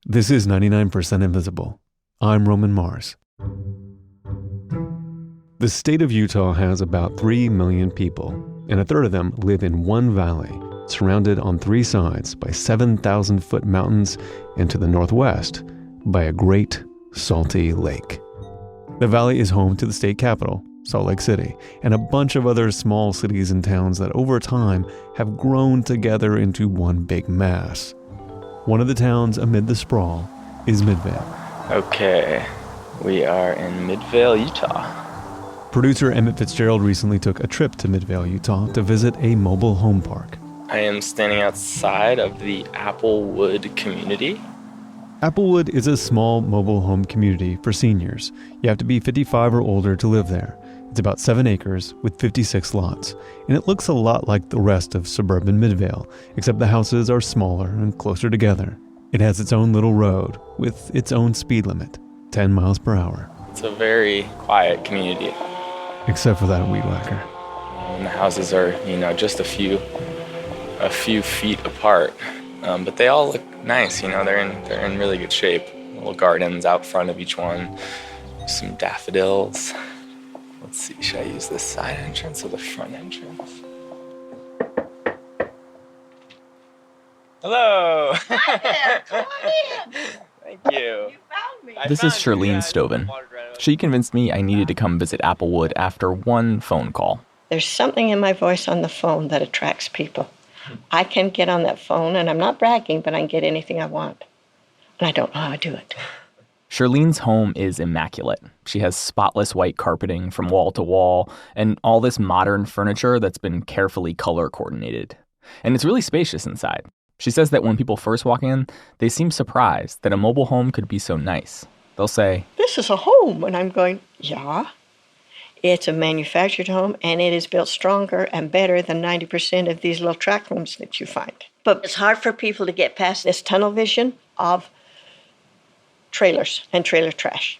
This is 99% Invisible. I'm Roman Mars. The state of Utah has about 3 million people, and a third of them live in one valley, surrounded on 3 sides by 7,000-foot mountains and to the northwest by a great salty lake. The valley is home to the state capital, Salt Lake City, and a bunch of other small cities and towns that over time have grown together into one big mass. One of the towns amid the sprawl is Midvale. Okay, we are in Midvale, Utah. Producer Emmett Fitzgerald recently took a trip to Midvale, Utah to visit a mobile home park. I am standing outside of the Applewood community. Applewood is a small mobile home community for seniors. You have to be 55 or older to live there. It's about 7 acres with 56 lots, and it looks a lot like the rest of suburban Midvale, except the houses are smaller and closer together. It has its own little road with its own speed limit, 10 miles per hour. It's a very quiet community. Except for that weed whacker. And the houses are, just a few feet apart. But they all look nice, they're in really good shape. Little gardens out front of each one, some daffodils. Let's see, should I use this side entrance or the front entrance? Hello! Hi there, come on in. Thank you. You found me. This is Charlene Stoven. She convinced me I needed to come visit Applewood after one phone call. There's something in my voice on the phone that attracts people. I can get on that phone, and I'm not bragging, but I can get anything I want. And I don't know how to do it. Charlene's home is immaculate. She has spotless white carpeting from wall to wall and all this modern furniture that's been carefully color coordinated. And it's really spacious inside. She says that when people first walk in, they seem surprised that a mobile home could be so nice. They'll say, "This is a home." And I'm going, yeah. It's a manufactured home, and it is built stronger and better than 90% of these little tract homes that you find. But it's hard for people to get past this tunnel vision of trailers and trailer trash.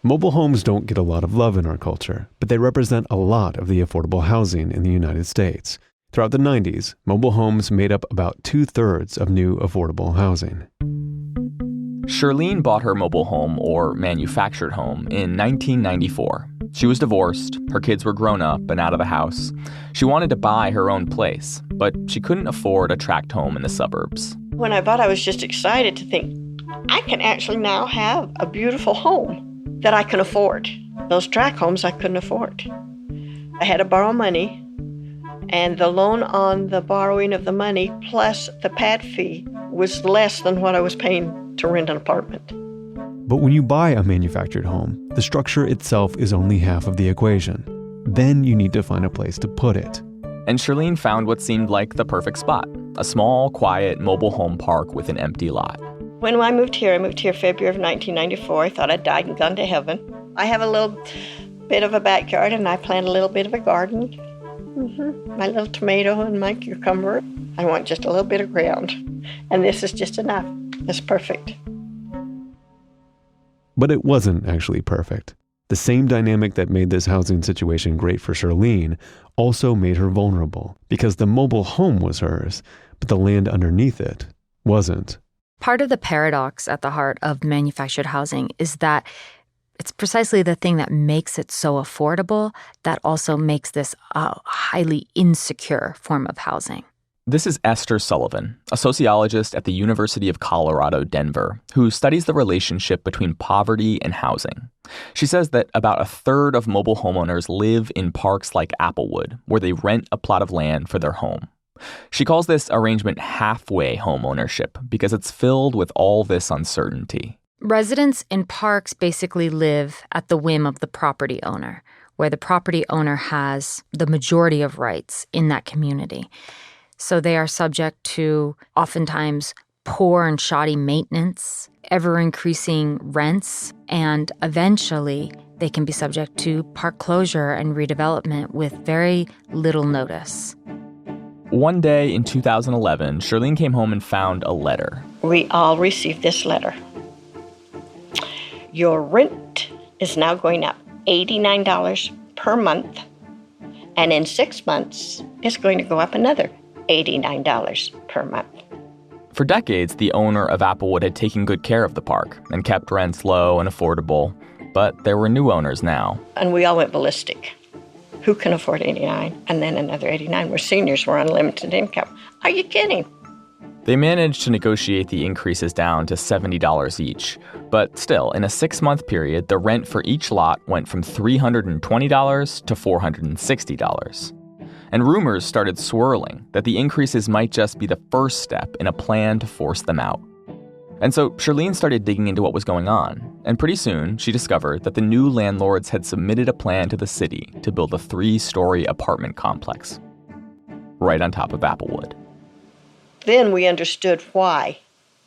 Mobile homes don't get a lot of love in our culture, but they represent a lot of the affordable housing in the United States. Throughout the 90s, mobile homes made up about 2/3 of new affordable housing. Charlene bought her mobile home, or manufactured home, in 1994. She was divorced, her kids were grown up and out of the house. She wanted to buy her own place, but she couldn't afford a tract home in the suburbs. When I bought, I was just excited to think, I can actually now have a beautiful home that I can afford. Those tract homes I couldn't afford. I had to borrow money, and the loan on the borrowing of the money plus the pad fee was less than what I was paying to rent an apartment. But when you buy a manufactured home, the structure itself is only half of the equation. Then you need to find a place to put it. And Charlene found what seemed like the perfect spot, a small, quiet mobile home park with an empty lot. When I moved here February of 1994. I thought I'd died and gone to heaven. I have a little bit of a backyard, and I plant a little bit of a garden. My little tomato and my cucumber. I want just a little bit of ground. And this is just enough. It's perfect. But it wasn't actually perfect. The same dynamic that made this housing situation great for Charlene also made her vulnerable, because the mobile home was hers, but the land underneath it wasn't. Part of the paradox at the heart of manufactured housing is that it's precisely the thing that makes it so affordable that also makes this a highly insecure form of housing. This is Esther Sullivan, a sociologist at the University of Colorado, Denver, who studies the relationship between poverty and housing. She says that about 1/3 of mobile homeowners live in parks like Applewood, where they rent a plot of land for their home. She calls this arrangement halfway homeownership because it's filled with all this uncertainty. Residents in parks basically live at the whim of the property owner, where the property owner has the majority of rights in that community. So they are subject to oftentimes poor and shoddy maintenance, ever-increasing rents, and eventually they can be subject to park closure and redevelopment with very little notice. One day in 2011, Charlene came home and found a letter. We all received this letter. Your rent is now going up $89 per month, and in 6 months, it's going to go up another $89 per month. For decades, the owner of Applewood had taken good care of the park and kept rents low and affordable, but there were new owners now. And we all went ballistic. Who can afford 89? And then another 89 where seniors were on limited income. Are you kidding? They managed to negotiate the increases down to $70 each. But still, in a 6-month period, the rent for each lot went from $320 to $460. And rumors started swirling that the increases might just be the first step in a plan to force them out. And so Shirlene started digging into what was going on. And pretty soon, she discovered that the new landlords had submitted a plan to the city to build a 3-story apartment complex right on top of Applewood. Then we understood why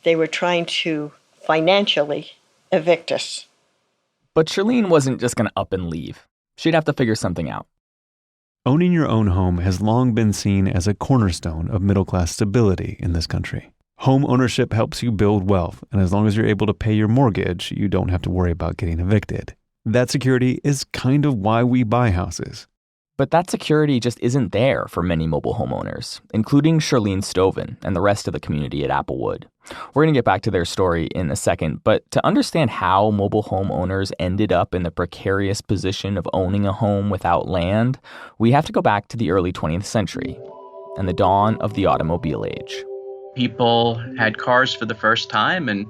they were trying to financially evict us. But Shirlene wasn't just going to up and leave. She'd have to figure something out. Owning your own home has long been seen as a cornerstone of middle-class stability in this country. Home ownership helps you build wealth, and as long as you're able to pay your mortgage, you don't have to worry about getting evicted. That security is kind of why we buy houses. But that security just isn't there for many mobile homeowners, including Shirlene Stovin and the rest of the community at Applewood. We're going to get back to their story in a second, but to understand how mobile homeowners ended up in the precarious position of owning a home without land, we have to go back to the early 20th century and the dawn of the automobile age. People had cars for the first time and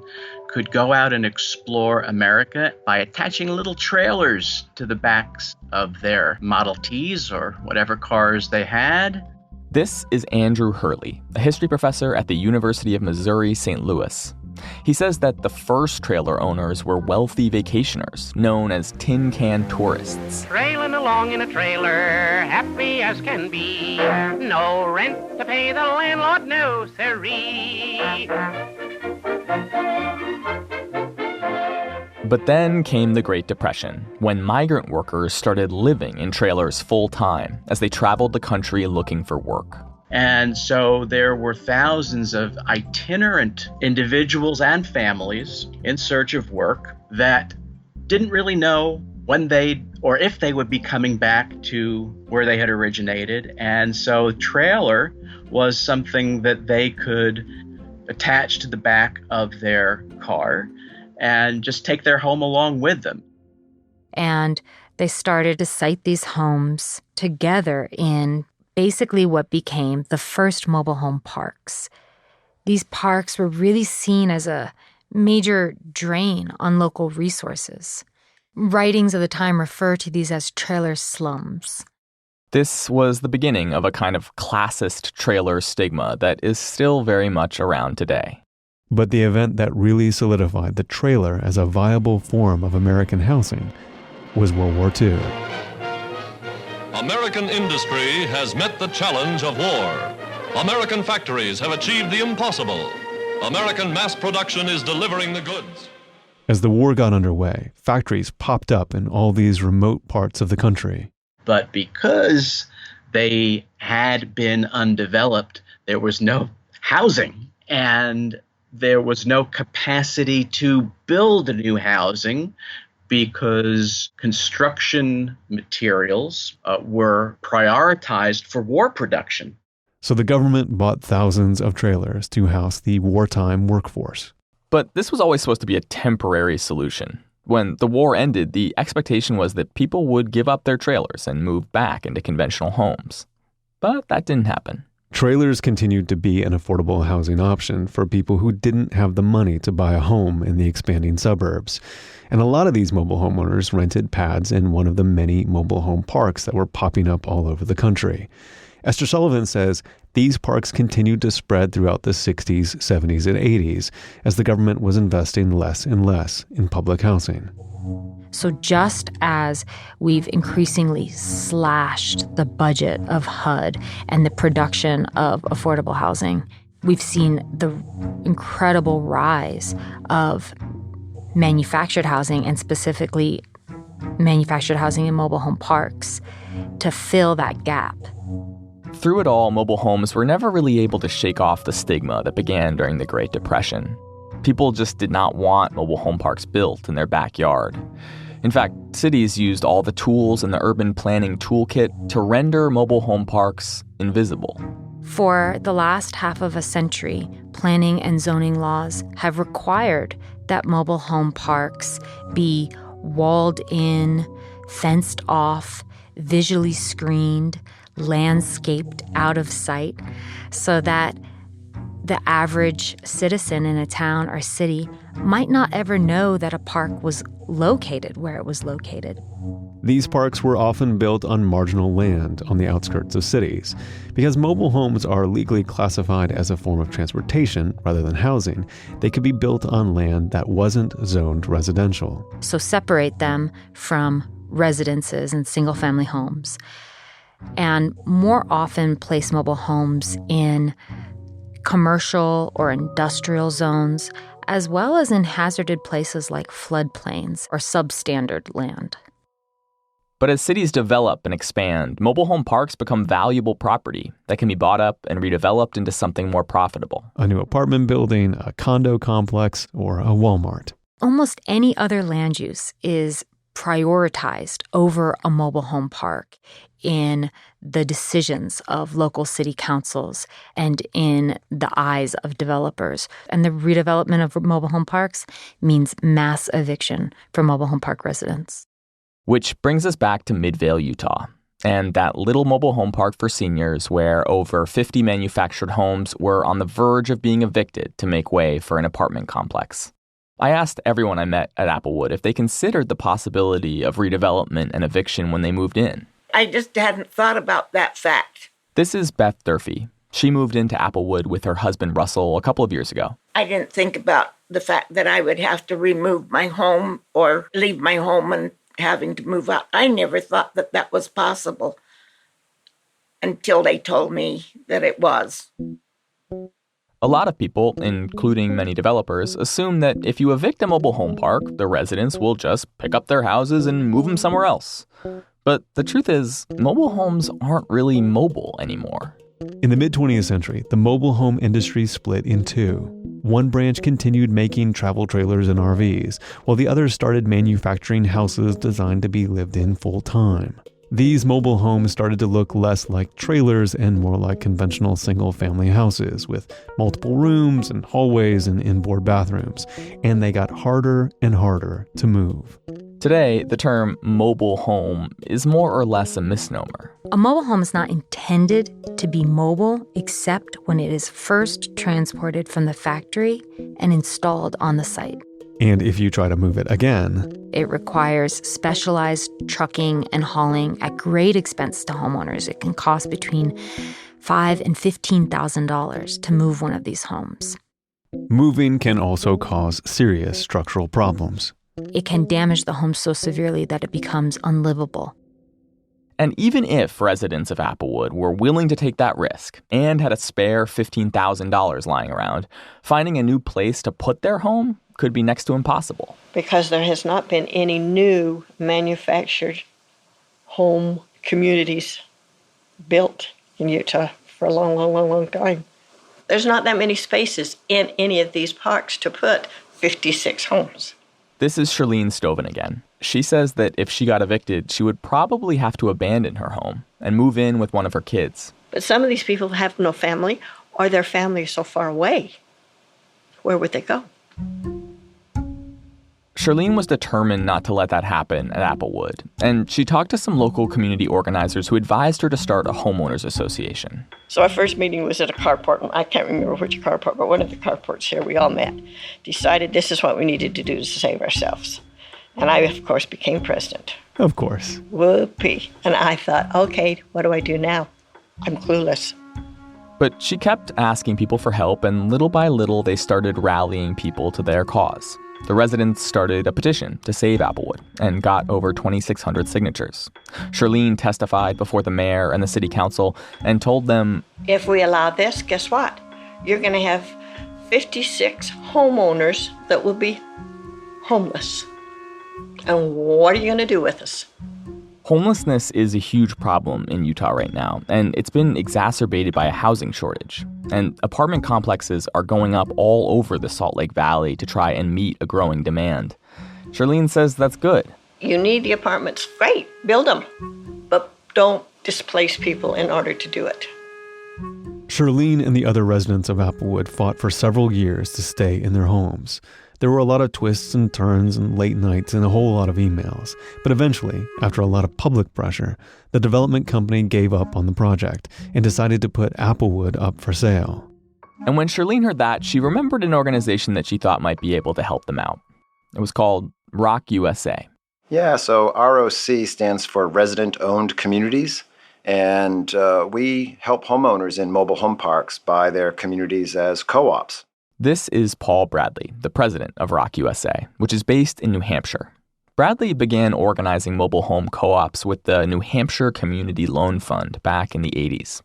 could go out and explore America by attaching little trailers to the backs of their Model Ts or whatever cars they had. This is Andrew Hurley, a history professor at the University of Missouri, St. Louis. He says that the first trailer owners were wealthy vacationers, known as tin can tourists. Trailing along in a trailer, happy as can be. No rent to pay the landlord, no siree. But then came the Great Depression, when migrant workers started living in trailers full-time as they traveled the country looking for work. And so there were thousands of itinerant individuals and families in search of work that didn't really know when they or if they would be coming back to where they had originated. And so trailer was something that they could attach to the back of their car and just take their home along with them. And they started to site these homes together in basically what became the first mobile home parks. These parks were really seen as a major drain on local resources. Writings of the time refer to these as trailer slums. This was the beginning of a kind of classist trailer stigma that is still very much around today. But the event that really solidified the trailer as a viable form of American housing was World War II. American industry has met the challenge of war. American factories have achieved the impossible. American mass production is delivering the goods. As the war got underway, factories popped up in all these remote parts of the country. But because they had been undeveloped, there was no housing and there was no capacity to build new housing because construction materials were prioritized for war production. So the government bought thousands of trailers to house the wartime workforce. But this was always supposed to be a temporary solution. When the war ended, the expectation was that people would give up their trailers and move back into conventional homes. But that didn't happen. Trailers continued to be an affordable housing option for people who didn't have the money to buy a home in the expanding suburbs. And a lot of these mobile homeowners rented pads in one of the many mobile home parks that were popping up all over the country. Esther Sullivan says these parks continued to spread throughout the 60s, 70s, and 80s as the government was investing less and less in public housing. So just as we've increasingly slashed the budget of HUD and the production of affordable housing, we've seen the incredible rise of manufactured housing, and specifically manufactured housing in mobile home parks, to fill that gap. Through it all, mobile homes were never really able to shake off the stigma that began during the Great Depression. People just did not want mobile home parks built in their backyard. In fact, cities used all the tools in the urban planning toolkit to render mobile home parks invisible. For the last half of a century, planning and zoning laws have required that mobile home parks be walled in, fenced off, visually screened, landscaped out of sight, so that the average citizen in a town or city might not ever know that a park was located where it was located. These parks were often built on marginal land on the outskirts of cities. Because mobile homes are legally classified as a form of transportation rather than housing, they could be built on land that wasn't zoned residential. So separate them from residences and single-family homes, and more often place mobile homes in commercial or industrial zones, as well as in hazarded places like floodplains or substandard land. But as cities develop and expand, mobile home parks become valuable property that can be bought up and redeveloped into something more profitable. A new apartment building, a condo complex, or a Walmart. Almost any other land use is prioritized over a mobile home park in the decisions of local city councils and in the eyes of developers. And the redevelopment of mobile home parks means mass eviction for mobile home park residents. Which brings us back to Midvale, Utah, and that little mobile home park for seniors where over 50 manufactured homes were on the verge of being evicted to make way for an apartment complex. I asked everyone I met at Applewood if they considered the possibility of redevelopment and eviction when they moved in. I just hadn't thought about that fact. This is Beth Durfee. She moved into Applewood with her husband Russell a couple of years ago. I didn't think about the fact that I would have to remove my home or leave my home and having to move out. I never thought that that was possible until they told me that it was. A lot of people, including many developers, assume that if you evict a mobile home park, the residents will just pick up their houses and move them somewhere else. But the truth is, mobile homes aren't really mobile anymore. In the mid-20th century, the mobile home industry split in two. One branch continued making travel trailers and RVs, while the other started manufacturing houses designed to be lived in full-time. These mobile homes started to look less like trailers and more like conventional single-family houses with multiple rooms and hallways and inboard bathrooms, and they got harder and harder to move. Today, the term mobile home is more or less a misnomer. A mobile home is not intended to be mobile except when it is first transported from the factory and installed on the site. And if you try to move it again, it requires specialized trucking and hauling at great expense to homeowners. It can cost between $5,000 and $15,000 to move one of these homes. Moving can also cause serious structural problems. It can damage the home so severely that it becomes unlivable. And even if residents of Applewood were willing to take that risk and had a spare $15,000 lying around, finding a new place to put their home could be next to impossible. Because there has not been any new manufactured home communities built in Utah for a long time. There's not that many spaces in any of these parks to put 56 homes. This is Charlene Stoven again. She says that if she got evicted, she would probably have to abandon her home and move in with one of her kids. But some of these people have no family, or their family is so far away. Where would they go? Charlene was determined not to let that happen at Applewood, and she talked to some local community organizers who advised her to start a homeowners association. So our first meeting was at a carport. I can't remember which carport, but one of the carports here, we all met, decided this is what we needed to do to save ourselves. And I, of course, became president. Of course. Whoopee. And I thought, okay, what do I do now? I'm clueless. But she kept asking people for help, and little by little, they started rallying people to their cause. The residents started a petition to save Applewood and got over 2,600 signatures. Charlene testified before the mayor and the city council and told them, if we allow this, guess what? You're going to have 56 homeowners that will be homeless. And what are you going to do with us? Homelessness is a huge problem in Utah right now, and it's been exacerbated by a housing shortage. And apartment complexes are going up all over the Salt Lake Valley to try and meet a growing demand. Charlene says that's good. You need the apartments. Great, build them. But don't displace people in order to do it. Shirlene and the other residents of Applewood fought for several years to stay in their homes. There were a lot of twists and turns and late nights and a whole lot of emails. But eventually, after a lot of public pressure, the development company gave up on the project and decided to put Applewood up for sale. And when Shirlene heard that, she remembered an organization that she thought might be able to help them out. It was called ROC USA. Yeah, so ROC stands for Resident-Owned Communities. And we help homeowners in mobile home parks buy their communities as co-ops. This is Paul Bradley, the president of ROC USA, which is based in New Hampshire. Bradley began organizing mobile home co-ops with the New Hampshire Community Loan Fund back in the 80s.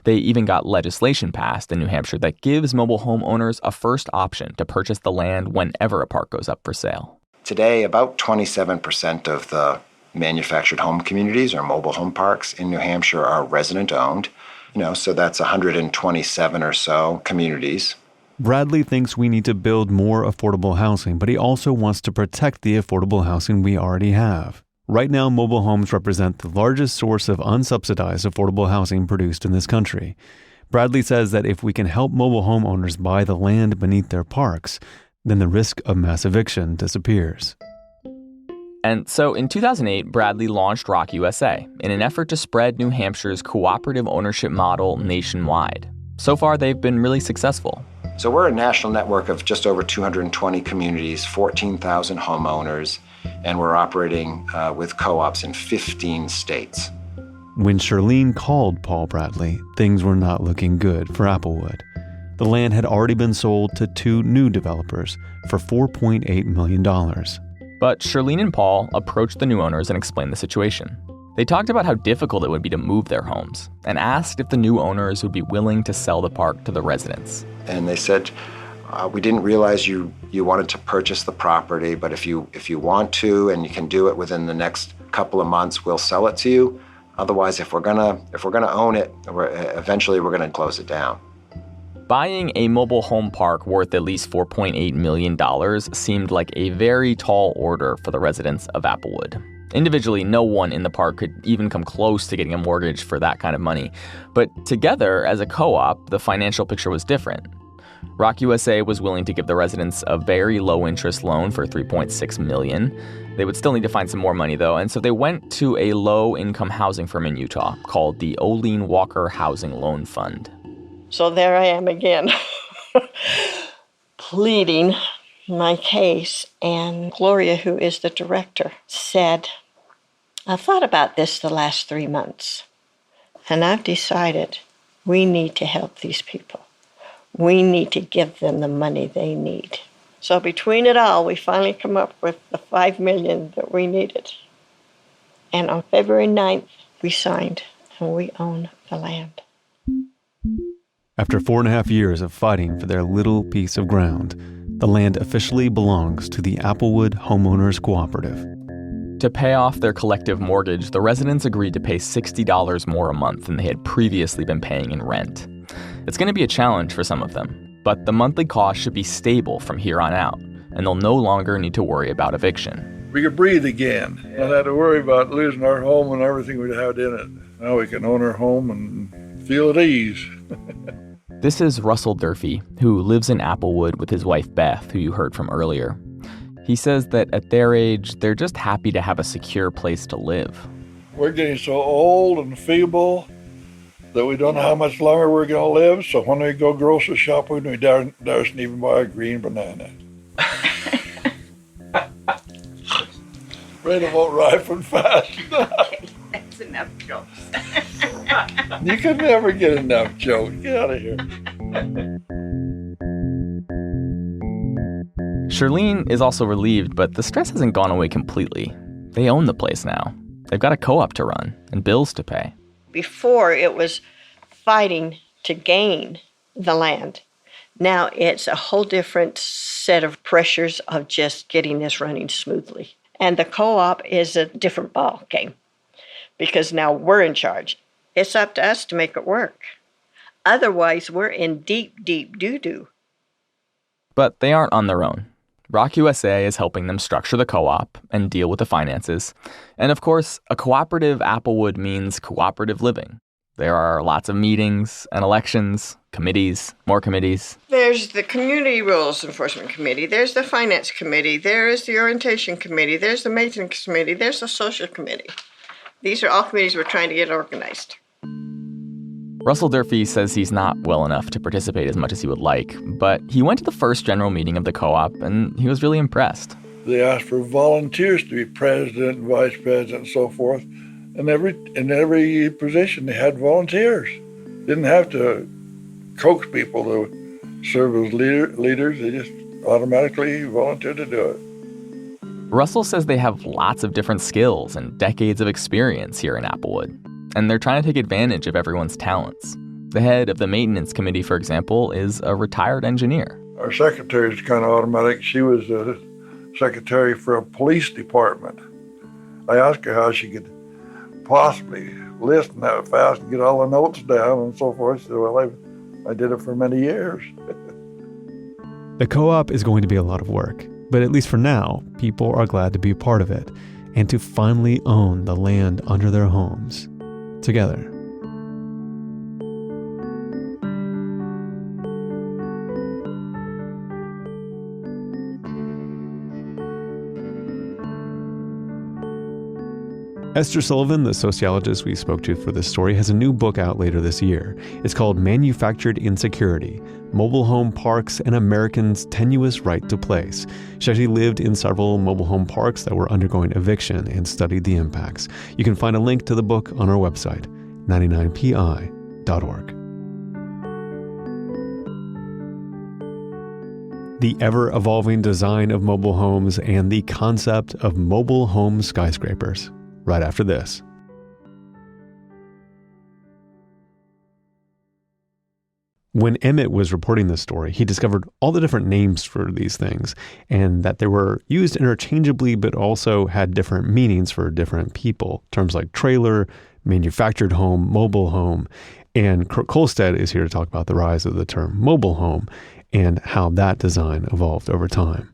They even got legislation passed in New Hampshire that gives mobile home owners a first option to purchase the land whenever a park goes up for sale. Today, about 27% of the manufactured home communities or mobile home parks in New Hampshire are resident-owned. So that's 127 or so communities. Bradley thinks we need to build more affordable housing, but he also wants to protect the affordable housing we already have. Right now, mobile homes represent the largest source of unsubsidized affordable housing produced in this country. Bradley says that if we can help mobile homeowners buy the land beneath their parks, then the risk of mass eviction disappears. And so in 2008, Bradley launched ROC USA in an effort to spread New Hampshire's cooperative ownership model nationwide. So far, they've been really successful. So we're a national network of just over 220 communities, 14,000 homeowners, and we're operating with co-ops in 15 states. When Shirlene called Paul Bradley, things were not looking good for Applewood. The land had already been sold to two new developers for $4.8 million. But Shirlene and Paul approached the new owners and explained the situation. They talked about how difficult it would be to move their homes and asked if the new owners would be willing to sell the park to the residents. And they said, we didn't realize you wanted to purchase the property, but if you want to and you can do it within the next couple of months, we'll sell it to you. Otherwise, if we're gonna own it, eventually we're gonna close it down. Buying a mobile home park worth at least $4.8 million seemed like a very tall order for the residents of Applewood. Individually, no one in the park could even come close to getting a mortgage for that kind of money. But together, as a co-op, the financial picture was different. ROC USA was willing to give the residents a very low-interest loan for $3.6 million. They would still need to find some more money, though, and so they went to a low-income housing firm in Utah called the Olene Walker Housing Loan Fund. So there I am again, pleading my case. And Gloria, who is the director, said, I've thought about this the last 3 months, and I've decided we need to help these people. We need to give them the money they need. So between it all, we finally come up with the $5 million that we needed. And on February 9th, we signed, and we own the land. After 4.5 years of fighting for their little piece of ground, the land officially belongs to the Applewood Homeowners Cooperative. To pay off their collective mortgage, the residents agreed to pay $60 more a month than they had previously been paying in rent. It's going to be a challenge for some of them, but the monthly cost should be stable from here on out, and they'll no longer need to worry about eviction. We could breathe again. Not have to worry about losing our home and everything we had in it. Now we can own our home and feel at ease. This is Russell Durfee, who lives in Applewood with his wife Beth, who you heard from earlier. He says that at their age, they're just happy to have a secure place to live. We're getting so old and feeble that we don't know how much longer we're going to live, so when we go grocery shopping, we daren't even buy a green banana. Afraid it won't ripen fast. Okay, that's enough jokes. You can never get enough jokes. Get out of here. Shirlene is also relieved, but the stress hasn't gone away completely. They own the place now. They've got a co-op to run and bills to pay. Before, it was fighting to gain the land. Now it's a whole different set of pressures of just getting this running smoothly. And the co-op is a different ball game because now we're in charge. It's up to us to make it work. Otherwise, we're in deep, deep doo-doo. But they aren't on their own. ROC USA is helping them structure the co-op and deal with the finances. And of course, a cooperative Applewood means cooperative living. There are lots of meetings and elections, committees, more committees. There's the Community Rules Enforcement Committee. There's the Finance Committee. There is the Orientation Committee. There's the Maintenance Committee. There's the Social Committee. These are all committees we're trying to get organized. Russell Durfee says he's not well enough to participate as much as he would like, but he went to the first general meeting of the co-op and he was really impressed. They asked for volunteers to be president, vice president, and so forth. And in every position, they had volunteers. Didn't have to coax people to serve as leaders. They just automatically volunteered to do it. Russell says they have lots of different skills and decades of experience here in Applewood, and they're trying to take advantage of everyone's talents. The head of the maintenance committee, for example, is a retired engineer. Our secretary is kind of automatic. She was a secretary for a police department. I asked her how she could possibly listen that fast and get all the notes down and so forth. So, well, I did it for many years. The co-op is going to be a lot of work, but at least for now, people are glad to be a part of it and to finally own the land under their homes together. Esther Sullivan, the sociologist we spoke to for this story, has a new book out later this year. It's called Manufactured Insecurity: Mobile Home Parks and Americans' Tenuous Right to Place. She actually lived in several mobile home parks that were undergoing eviction and studied the impacts. You can find a link to the book on our website, 99pi.org. The ever-evolving design of mobile homes and the concept of mobile home skyscrapers. Right after this. When Emmett was reporting this story, he discovered all the different names for these things and that they were used interchangeably but also had different meanings for different people. Terms like trailer, manufactured home, mobile home. And Kurt Kolstad is here to talk about the rise of the term mobile home and how that design evolved over time.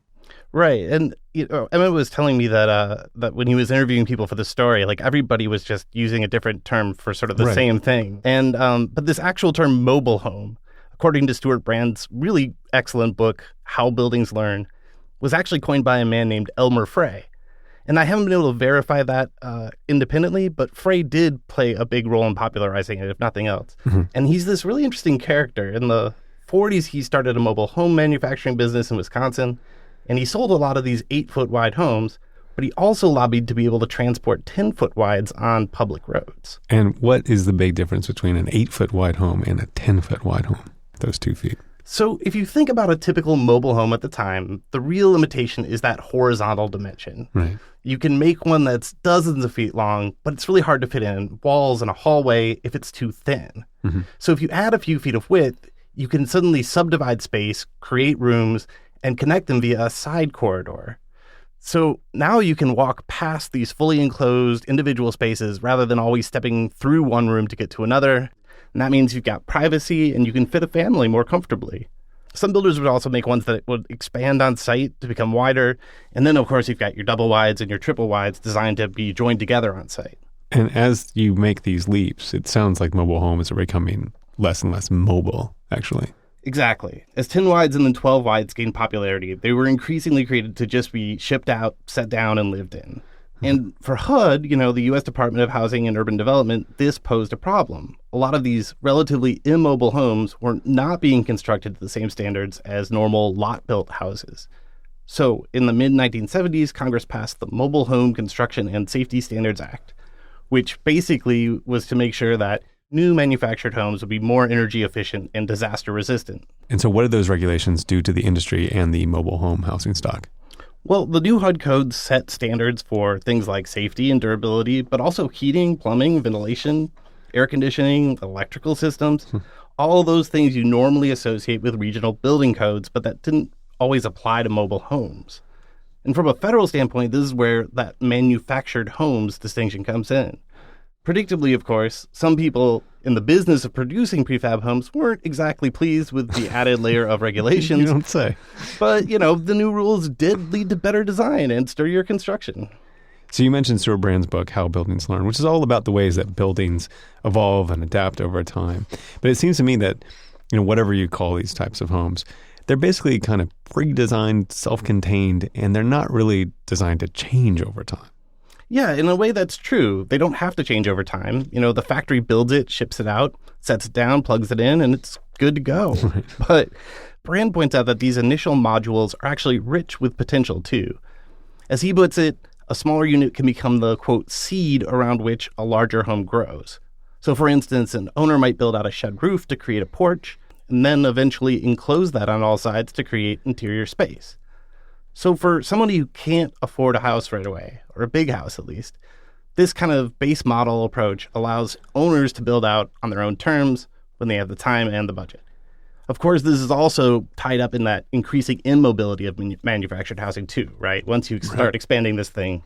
Right. And Emmett was telling me that that when he was interviewing people for the story, like everybody was just using a different term for sort of the same thing. And but this actual term mobile home, according to Stuart Brand's really excellent book, How Buildings Learn, was actually coined by a man named Elmer Frey. And I haven't been able to verify that independently, but Frey did play a big role in popularizing it, if nothing else. Mm-hmm. And he's this really interesting character. In the 40s, he started a mobile home manufacturing business in Wisconsin. And he sold a lot of these 8-foot wide homes, but he also lobbied to be able to transport 10-foot wides on public roads. And what is the big difference between an 8-foot wide home and a 10-foot wide home, those 2 feet? So if you think about a typical mobile home at the time, the real limitation is that horizontal dimension. Right. You can make one that's dozens of feet long, but it's really hard to fit in walls and a hallway if it's too thin. Mm-hmm. So if you add a few feet of width, you can suddenly subdivide space, create rooms, and connect them via a side corridor. So now you can walk past these fully enclosed individual spaces rather than always stepping through one room to get to another. And that means you've got privacy and you can fit a family more comfortably. Some builders would also make ones that would expand on site to become wider. And then, of course, you've got your double wides and your triple wides designed to be joined together on site. And as you make these leaps, it sounds like mobile homes are becoming less and less mobile, actually. Exactly. As 10 wides and then 12 wides gained popularity, they were increasingly created to just be shipped out, set down, and lived in. And for HUD, the U.S. Department of Housing and Urban Development, this posed a problem. A lot of these relatively immobile homes were not being constructed to the same standards as normal lot-built houses. So in the mid-1970s, Congress passed the Mobile Home Construction and Safety Standards Act, which basically was to make sure that new manufactured homes would be more energy efficient and disaster resistant. And so what did those regulations do to the industry and the mobile home housing stock? Well, the new HUD codes set standards for things like safety and durability, but also heating, plumbing, ventilation, air conditioning, electrical systems, all those things you normally associate with regional building codes, but that didn't always apply to mobile homes. And from a federal standpoint, this is where that manufactured homes distinction comes in. Predictably, of course, some people in the business of producing prefab homes weren't exactly pleased with the added layer of regulations. You don't say. But, the new rules did lead to better design and sturdier construction. So you mentioned Stuart Brand's book, How Buildings Learn, which is all about the ways that buildings evolve and adapt over time. But it seems to me that, whatever you call these types of homes, they're basically kind of pre-designed, self-contained, and they're not really designed to change over time. Yeah, in a way that's true. They don't have to change over time. The factory builds it, ships it out, sets it down, plugs it in, and it's good to go. Right. But Brand points out that these initial modules are actually rich with potential too. As he puts it, a smaller unit can become the, quote, seed around which a larger home grows. So for instance, an owner might build out a shed roof to create a porch, and then eventually enclose that on all sides to create interior space. So for somebody who can't afford a house right away, or a big house at least, this kind of base model approach allows owners to build out on their own terms when they have the time and the budget. Of course, this is also tied up in that increasing immobility of manufactured housing too, right? Once you start expanding this thing.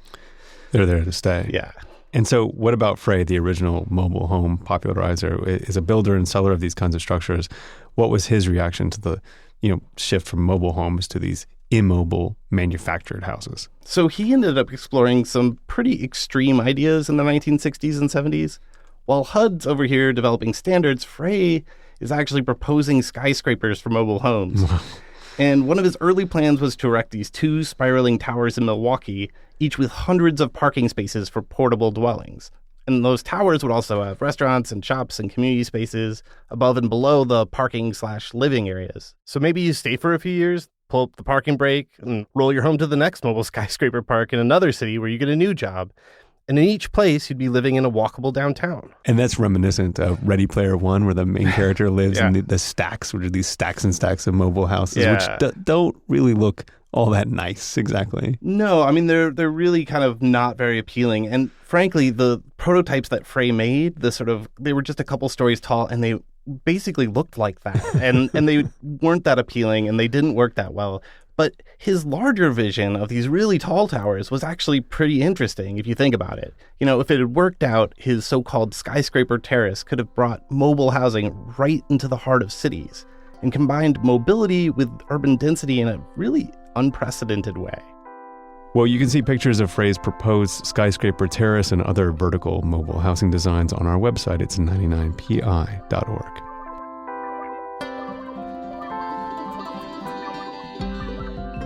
They're there to stay. Yeah. And so what about Frey, the original mobile home popularizer, is a builder and seller of these kinds of structures? What was his reaction to the, shift from mobile homes to these immobile manufactured houses? So he ended up exploring some pretty extreme ideas in the 1960s and 70s. While HUD's over here developing standards, Frey is actually proposing skyscrapers for mobile homes. And one of his early plans was to erect these 2 spiraling towers in Milwaukee, each with hundreds of parking spaces for portable dwellings. And those towers would also have restaurants and shops and community spaces above and below the parking/living areas. So maybe you stay for a few years, pull up the parking brake, and roll your home to the next mobile skyscraper park in another city where you get a new job. And in each place, you'd be living in a walkable downtown. And that's reminiscent of Ready Player One, where the main character lives in the stacks, which are these stacks and stacks of mobile houses, which don't really look all that nice, exactly. No, I mean, they're really kind of not very appealing. And frankly, the prototypes that Frey made, they were just a couple stories tall, and they basically looked like that. And they weren't that appealing, and they didn't work that well. But his larger vision of these really tall towers was actually pretty interesting if you think about it. If it had worked out, his so-called skyscraper terrace could have brought mobile housing right into the heart of cities and combined mobility with urban density in a really unprecedented way. Well, you can see pictures of Frey's proposed skyscraper terrace and other vertical mobile housing designs on our website. It's 99pi.org.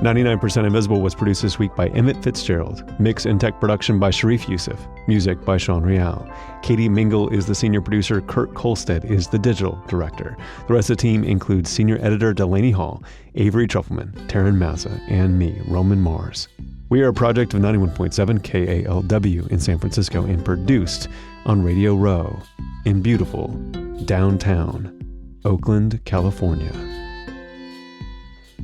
99% Invisible was produced this week by Emmett Fitzgerald. Mix and tech production by Sharif Youssef. Music by Sean Rial. Katie Mingle is the senior producer. Kurt Kolstead is the digital director. The rest of the team includes senior editor Delaney Hall, Avery Trufelman, Taryn Massa, and me, Roman Mars. We are a project of 91.7 KALW in San Francisco and produced on Radio Row in beautiful downtown Oakland, California.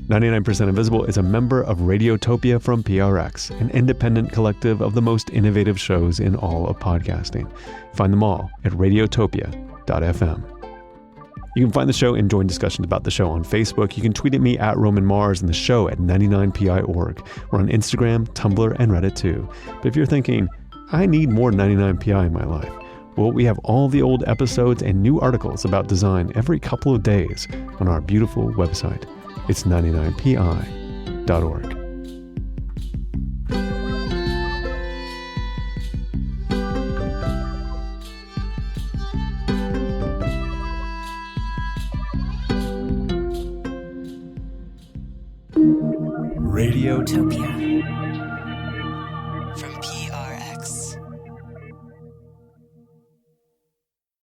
99% Invisible is a member of Radiotopia from PRX, an independent collective of the most innovative shows in all of podcasting. Find them all at radiotopia.fm. You can find the show and join discussions about the show on Facebook. You can tweet at me at Roman Mars and the show at 99pi.org. We're on Instagram, Tumblr, and Reddit too. But if you're thinking, I need more 99pi in my life, well, we have all the old episodes and new articles about design every couple of days on our beautiful website. It's 99pi.org. Radiotopia.